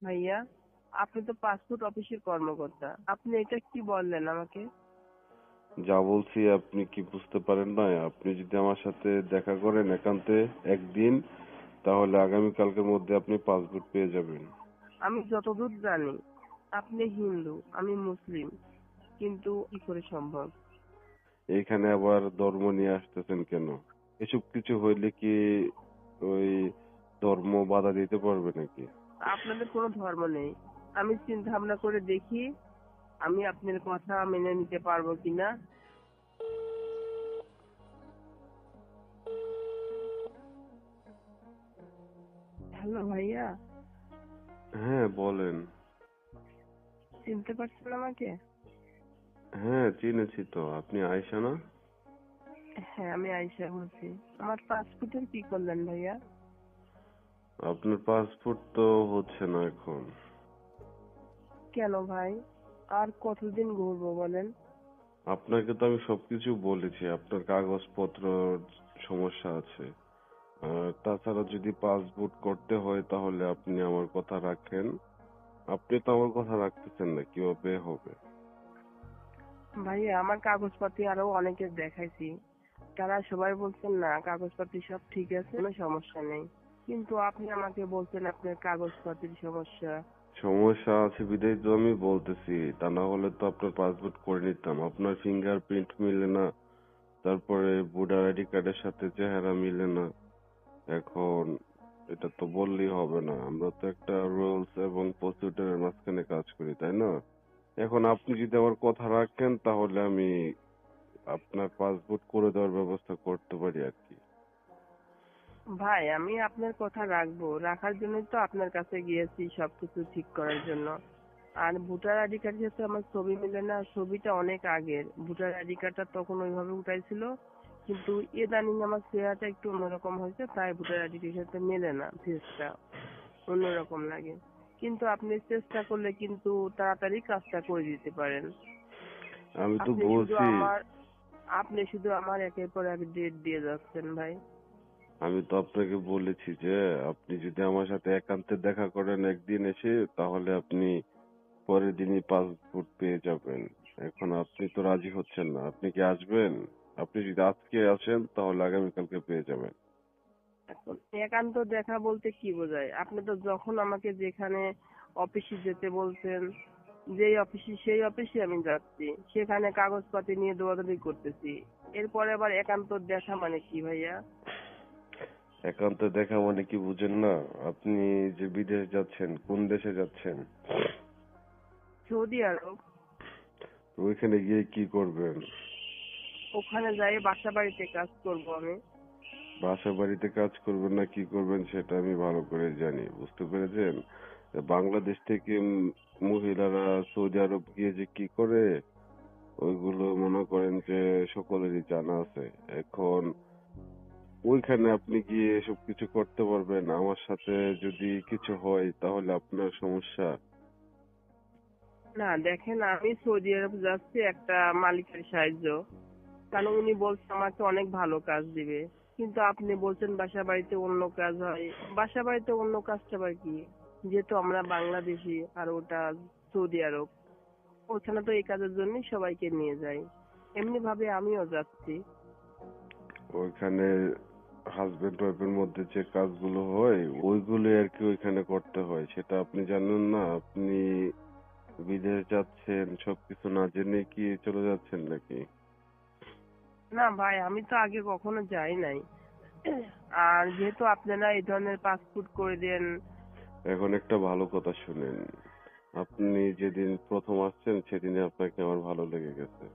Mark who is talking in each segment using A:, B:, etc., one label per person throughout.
A: ভাইয়া, আপনি তো পাসপোর্ট অফিসের কর্মকর্তা, আপনি এটা কি বললেন আমাকে?
B: যা বলছি আপনি কি বুঝতে পারেন না? আপনি যদি আমার সাথে দেখা করেন একান্তে একদিন, তাহলে আগামীকালকের মধ্যে আপনি পাসপোর্ট পেয়ে যাবেন।
A: আমি যতদূর জানি আপনি হিন্দু, আমি মুসলিম, কিন্তু কি করে সম্ভব?
B: এইখানে আবার ধর্ম নিয়ে আসতেছেন কেন? এসব কিছু হইলে কি ওই ধর্ম বাধা দিতে পারবে নাকি?
A: আপনাদের কোনো ধর্ম নেই। আমি চিন্তা ভাবনা করে দেখি আমি আপনার কথা মেনে নিতে পারবো কিনা। হ্যালো ভাইয়া,
B: হ্যাঁ বলেন।
A: চিনতে পারছেন আমাকে?
B: হ্যাঁ চিনেছি তো, আপনি আয়েশা না?
A: হ্যাঁ, আমি আয়েশা বলছি। আমার পাসপোর্টের কি করলেন ভাইয়া?
B: আপনার পাসপোর্ট তো হচ্ছে না এখন।
A: কেন ভাই, আর কতদিন ঘুরবো বলেন?
B: আপনাকে তো আমি সবকিছু বলেছি, আপনার কাগজপত্র সমস্যা আছে। আর তাছাড়া যদি পাসপোর্ট করতে হয় তাহলে আপনি আমার কথা রাখেন। আপনি তো আমার কথা রাখতেছেন না, কিভাবে হবে?
A: ভাইয়া, আমার কাগজপাতি আরো অনেকে দেখাইছি, তারা সবাই বলছেন না কাগজপাতি সব ঠিক আছে, কোনো সমস্যা নেই। কিন্তু আপনি আমাকে বলছেন আপনার কাগজপাতির সমস্যা।
B: সমস্যা আছে বিধায় তো আমি বলতেছি, তা না হলে তো আপনার পাসপোর্ট করে নিতাম। আপনার ফিঙ্গারপ্রিন্ট মিলে না, তারপরে ভোটার আইডি কার্ডের সাথে চেহারা মিলে না। এখন এটা তো বললেই হবে না, আমরা তো একটা রুলস এবং প্রসিডিউরের মাঝখানে কাজ করি, তাই না? এখন আপনি যদি আমার কথা রাখেন তাহলে আমি আপনার পাসপোর্ট করে দেওয়ার ব্যবস্থা করতে পারি আর কি।
A: ভাই, আমি আপনার কথা রাখবো, রাখার জন্যই তো আপনার কাছে গিয়েছি সবকিছু ঠিক করার জন্য। আর ভোটার আইডি কার্ডের সাথে আমার ছবি মিলে না, ছবিটা অনেক আগের। ভোটার আইডি কার্ডটা তখন ওইভাবে উঠাইছিল, কিন্তু ইদানিং আমার চেহারাটা একটু অন্যরকম হয়েছে, তাই ভোটার আইডি কার্ডের সাথে মেলে না, ফেসটা অন্যরকম লাগে। কিন্তু আপনি চেষ্টা করলে কিন্তু তাড়াতাড়ি কাজটা করে দিতে পারেন।
B: আমি তো
A: আপনি শুধু
B: বলছি,
A: আমার আপনি শুধু আমার একের পর এক ডেট দিয়ে যাচ্ছেন ভাই।
B: আমি তো আপনাকে বলেছি যে আপনি যদি আমার সাথে একান্তে দেখা করেন একদিন এসে, তাহলে আপনি পরের দিনই পাসপোর্ট পেয়ে যাবেন। এখন আপনি তো রাজি হচ্ছেন না, আপনি কি আসবেন? আপনি যদি আজকে আসেন তাহলে আগামীকালকে পেয়ে যাবেন।
A: এখন একান্ত দেখা বলতে কি বোঝায়? আপনি তো যখন আমাকে যেখানে অফিসে যেতে বলছেন, যেই অফিসে সেই অফিসে আমি যাচ্ছি, সেখানে কাগজপাতি নিয়ে দৌড়াদৌড়ি করতেছি। এরপরে আবার একান্ত দেখা মানে কি ভাইয়া?
B: একান্তে দেখা মানে কি বুঝেন না? আপনি যে বিদেশ যাচ্ছেন, কোন দেশে যাচ্ছেন?
A: সৌদি আরব।
B: ওইখানে গিয়ে কি করবেন?
A: ওখানে যাই বাসা বাড়িতে কাজ করব আমি।
B: বাসা বাড়িতে কাজ করবেন না কি করবেন সেটা আমি ভালো করে জানি, বুঝতে পেরেছেন? বাংলাদেশ থেকে মহিলারা সৌদি আরব গিয়ে যে কি করে, ওইগুলো মনে করেন যে সকলেরই জানা আছে। এখন ওইখানে আপনি গিয়ে এসব কিছু করতে পারবেন? আমার সাথে যদি কিছু হয় তাহলে আপনার সমস্যা।
A: না দেখেন, আমি সৌদি আরব যাচ্ছি একটা মালিকের সাহায্য, কারণ উনি বলছে আমাকে অনেক ভালো কাজ দিবে। কিন্তু আপনি বলছেন বাসা বাড়িতে অন্য কাজ হয়। বাসা বাড়িতে অন্য কাজটা আবার কি? যেহেতু আমরা বাংলাদেশি আর ওটা সৌদি আরব, ওখানে তো এই কাজের জন্যই সবাইকে নিয়ে যায়। এমনি ভাবে আমিও যাচ্ছি।
B: ওইখানে হাজবেন্ড ওয়াইফের মধ্যে যে কাজগুলো হয় ওইগুলো আর কি ওইখানে করতে হয়, সেটা আপনি জানেন না? আপনি বিদেশ যাচ্ছেন সবকিছু না জেনে কি চলে যাচ্ছেন নাকি?
A: না ভাই, আমি তো আগে কখনো যাই নাই। আর যেহেতু আপনারা এই ধরনের পাসপোর্ট করে দেন।
B: এখন একটা ভালো কথা শুনেন, আপনি যেদিন প্রথম আসছেন সেদিনে আপনাকে আমার ভালো লেগে গেছে।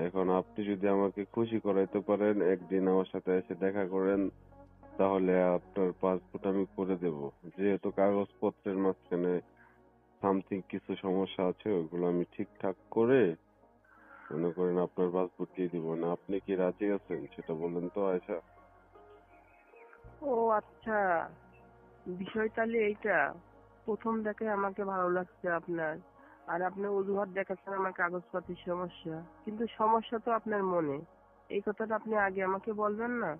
B: এখন আপনি যদি আমাকে খুশি করাইতে পারেন, একদিন আমার সাথে এসে দেখা করেন, তাহলে আপনার পাসপোর্ট আমি করে দেব। যেহেতু কাগজপত্রের মাঝখানে সামথিং কিছু সমস্যা আছে, ওগুলো আমি ঠিকঠাক করে মনে করেন আপনার পাসপোর্ট দিয়ে দিব। না আপনি কি রাজি আছেন সেটা বলেন তো আয়শা?
A: ও আচ্ছা, বিষয় তাহলে এইটা। প্রথম দেখায় আমাকে ভালো লাগছে আপনার, আর আপনি অজুহাত দেখাচ্ছেন আমার কাগজপাতির সমস্যা, কিন্তু সমস্যা তো আপনার মনে। এই কথাটা আপনি আগে আমাকে বলবেন না,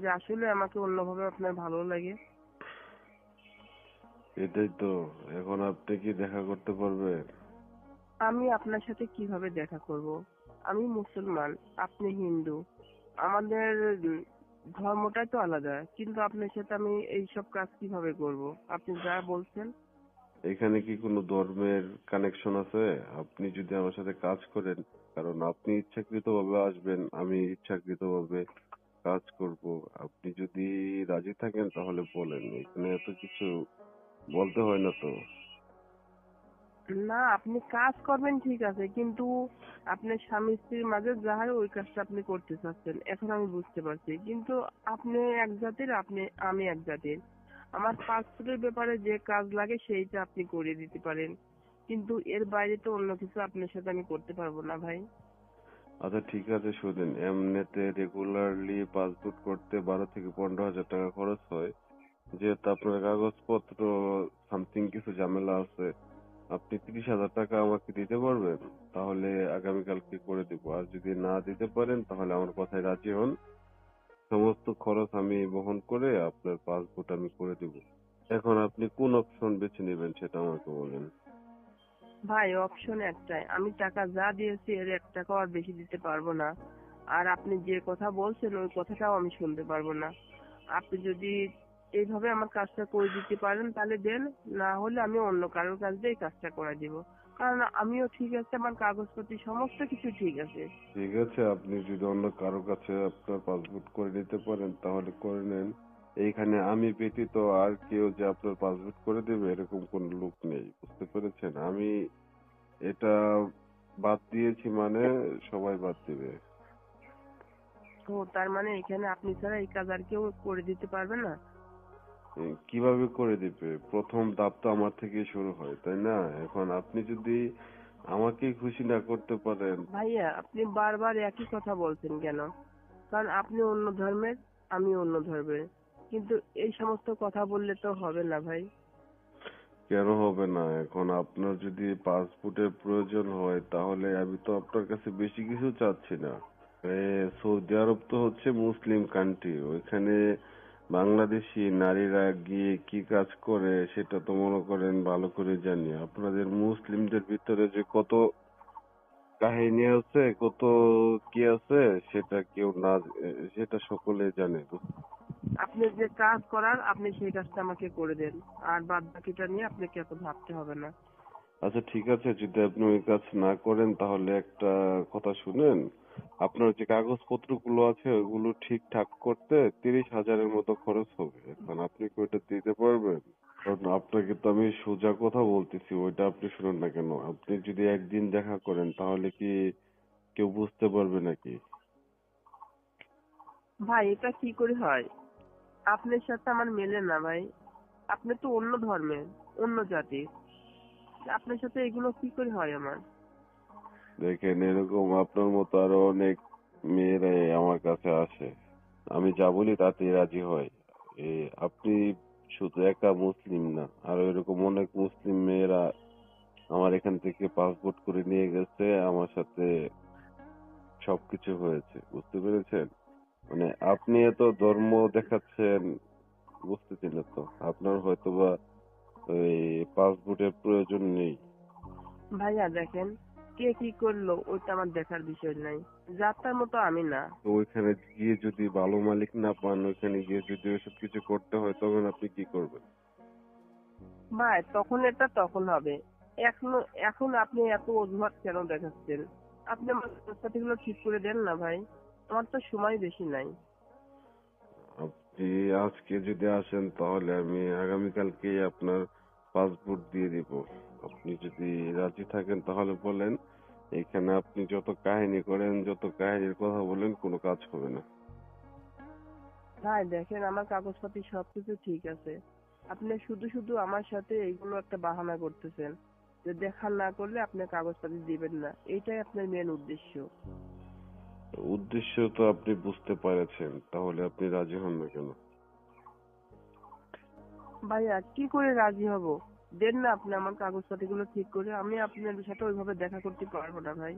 A: যে আসলে আমাকে অন্যভাবে আপনার ভালো লাগে?
B: এটাই তো। এখন আপনি কি দেখা করতে পারবেন?
A: আমি আপনার সাথে কিভাবে দেখা করব? আমি মুসলমান, আপনি হিন্দু। আমাদের ধর্মটাই তো আলাদা, কিন্তু আপনার সাথে আমি এইসব কাজ কিভাবে করব? আপনি যা বলছেন।
B: এখানে কি কোনো ধর্মের কানেকশন আছে? আপনি যদি আমার সাথে কাজ করেন, কারণ আপনি ইচ্ছাকৃতভাবে আসবেন, আমি ইচ্ছাকৃতভাবে কাজ করব। আপনি যদি রাজি থাকেন তাহলে বলেন, এখানে এত কিছু বলতে হয় না তো।
A: না, আপনি কাজ করবেন ঠিক আছে, কিন্তু আপনার স্বামী স্ত্রীর মাঝে যা হয় ওই কাজটা আপনি করতে চাচ্ছেন, এখন আমি বুঝতে পারছি। কিন্তু আপনি এক জাতির, আমি এক জাতির। আমার পাসপোর্টের ব্যাপারে যে কাজ লাগে সেইটা আপনি করে দিতে পারেন, কিন্তু এর বাইরে তো অন্য কিছু আপনার সাথে আমি করতে পারবো না ভাই।
B: আচ্ছা ঠিক আছে, শুনেন, এমনিতে রেগুলারলি পাসপোর্ট করতে 12 থেকে 15 হাজার টাকা খরচ হয়। যেহেতু আপনার কাগজপত্র সামথিং কিছু ঝামেলা আছে, আপনি 30 হাজার টাকা আমাকে দিতে পারবেন? তাহলে আগামীকালকে করে দিব। আর যদি না দিতে পারেন তাহলে আমার কথায় রাজি হন, সমস্ত খরচ আমি বহন করে আপনার পাসপোর্ট আমি করে দিব। এখন আপনি কোন অপশন বেছে নেবেন সেটা আমাকে বলেন।
A: ভাই, অপশন একটাই, আমি টাকা যা দিয়েছি এর 1 টাকাও আর বেশি দিতে পারবো না। আর আপনি যে কথা বলছেন ওই কথাটাও আমি শুনতে পারবো না। আপনি যদি এইভাবে আমার কাজটা করে দিতে পারেন তাহলে দেন, না হলে আমি অন্য কারোর কাছ দিয়ে এই কাজটা করে দিব। কারণ আমিও ঠিক আছে, আমার কাগজপত্র সমস্ত কিছু ঠিক আছে।
B: ঠিক আছে, আপনি যদি অন্য কারো কাছে আপনার পাসপোর্ট করে নিতে পারেন তাহলে করে নেন। এইখানে আমি ব্যতীত আর কেউ যে আপনার পাসপোর্ট করে দেবে এরকম কোন লোক নেই, বুঝতে পেরেছেন? আমি এটা বাদ দিয়েছি মানে সবাই বাদ দিবে।
A: তো তার মানে এখানে আপনি ছাড়া এই কাজ আর কেউ করে দিতে পারবে না?
B: কিভাবে করে দিবে? প্রথম ধাপ তো আমার থেকে শুরু হয়, তাই না? এখন আপনি যদি আমাকেই খুশি না করতে পারেন।
A: ভাইয়া, আপনি বারবার একই কথা বলছেন কেন? কারণ আপনি অন্য ধর্মের, আমি অন্য ধর্মের, কিন্তু এই সমস্ত কথা বললে তো হবে না ভাই।
B: কেন হবে না? এখন আপনার যদি পাসপোর্টের প্রয়োজন হয় তাহলে আমি তো আপনার কাছে বেশি কিছু চাচ্ছি না। সৌদি আরব তো হচ্ছে মুসলিম কান্ট্রি, ওইখানে বাংলাদেশি নারীরা গিয়ে কি কাজ করে সেটা তো মনে করেন ভালো করে জানি। আপনাদের মুসলিমদের ভিতরে যে কত কাহিনী আছে, কত কি আছে, সেটা কেউ না, সেটা সকলে জানে।
A: আপনি যে কাজ করার আপনি সেই কাজটা আমাকে করে দেন, আর বাদ বাকিটা নিয়ে আপনাকে এত ভাবতে হবে না।
B: আচ্ছা ঠিক আছে, যদি আপনি ওই কাজ না করেন তাহলে একটা কথা শুনেন। আপনার যে কাগজপত্র গুলো আছে ওইগুলো ঠিকঠাক করতে 30 হাজারের মতো খরচ হবে। এখন আপনি কি ওইটা দিতে পারবেন? কারণ আপনাকে তো আমি সোজা কথা বলতেছি, ওইটা আপনি শুনেন না কেন? আপনি যদি একদিন দেখা করেন তাহলে কি কেউ বুঝতে পারবে নাকি?
A: ভাই, এটা কি করে হয়? আপনার সাথে আমার মেলে না ভাই। আপনি তো অন্য ধর্মের, অন্য জাতির। আপনার সাথে এগুলো কি করে হয় আমার?
B: দেখেন, এরকম আপনার মতো আরো অনেক মেয়েরাই আমার কাছে আসে, আমি যা বলি তাতেই রাজি হয়। এ, আপনি শুধু একা মুসলিম না, আরো এরকম অনেক মুসলিম মেয়েরা আমার এখান থেকে পাসপোর্ট করে নিয়ে গেছে, আমার সাথে সবকিছু হয়েছে, বুঝতে পেরেছেন? মানে আপনি এত ধর্ম দেখাচ্ছেন, বুঝতেছি না তো, আপনার হয়তোবা ওই পাসপোর্টের প্রয়োজন নেই।
A: ভাইয়া দেখেন, কে কি করলো ওইটা আমার দেখার বিষয় নাই। যাত্রার মতো আমি না।
B: তো ওইখানে গিয়ে যদি ভালো মালিক না পান, ওইখানে গিয়ে যদি ওইসব কিছু করতে হয় তখন আপনি কি করবেন?
A: ভাই, তখন এটা তখন হবে। এখন এখন আপনি এত অজুহাত কেন দেখাচ্ছেন? আপনি আমার কাগজপাতিগুলো ঠিক করে দেন না ভাই, আমার তো সময় বেশি নাই।
B: আপনি আজকে যদি আসেন তাহলে আমি আগামীকালকেই আপনার পাসপোর্ট দিয়ে দিব। আপনি যদি রাজি থাকেন তাহলে বলেন। এখানে আপনি যত কাহিনী করেন, যত কাহিনীর কথা বলেন, কোনো কাজ হবে না।
A: ভাই দেখেন, আমার কাগজপাতি সবকিছু ঠিক আছে। আপনি শুধু শুধু আমার সাথে এইগুলো একটা বাহানা করতেছেন যে দেখা না করলে আপনি কাগজপাতি দিবেন না, এইটাই আপনার মেন উদ্দেশ্য।
B: উদ্দেশ্য তো আপনি বুঝতে পেরেছেন, তাহলে আপনি রাজি হন না কেন?
A: ভাইয়া, কি করে রাজি হব? দেন না আপনি আমার কাগজপাতিগুলো ঠিক করে, আমি আপনার সাথে ওইভাবে দেখা করতে পারবো না ভাই।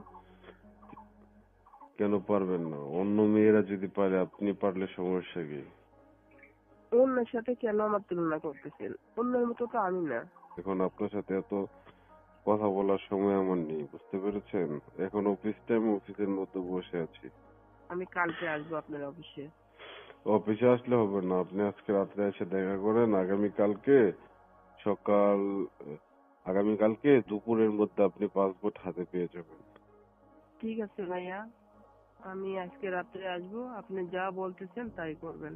B: কেন পারবেন না? অন্য মেয়েরা যদি পারে আপনি পারলে সমস্যা কি?
A: অন্যের সাথে কেন আমার তুলনা করতেছেন? অন্যের মতো তো আমি না।
B: এখন আপনার সাথে এত কথা বলার সময় আমার নেই, বুঝতে পেরেছেন? এখন অফিস টাইম, অফিসের মধ্যে বসে আছি।
A: আমি কালকে আসবো আপনার অফিসে।
B: অফিসে আসলে হবে না, আপনি আজকে রাত্রে এসে দেখা করেন। সকাল আগামীকালকে দুপুরের মধ্যে আপনি পাসপোর্ট হাতে পেয়ে যাবেন।
A: ঠিক আছে ভাইয়া, আমি আজকে রাত্রে আসবো, আপনি যা বলতেছেন তাই করবেন।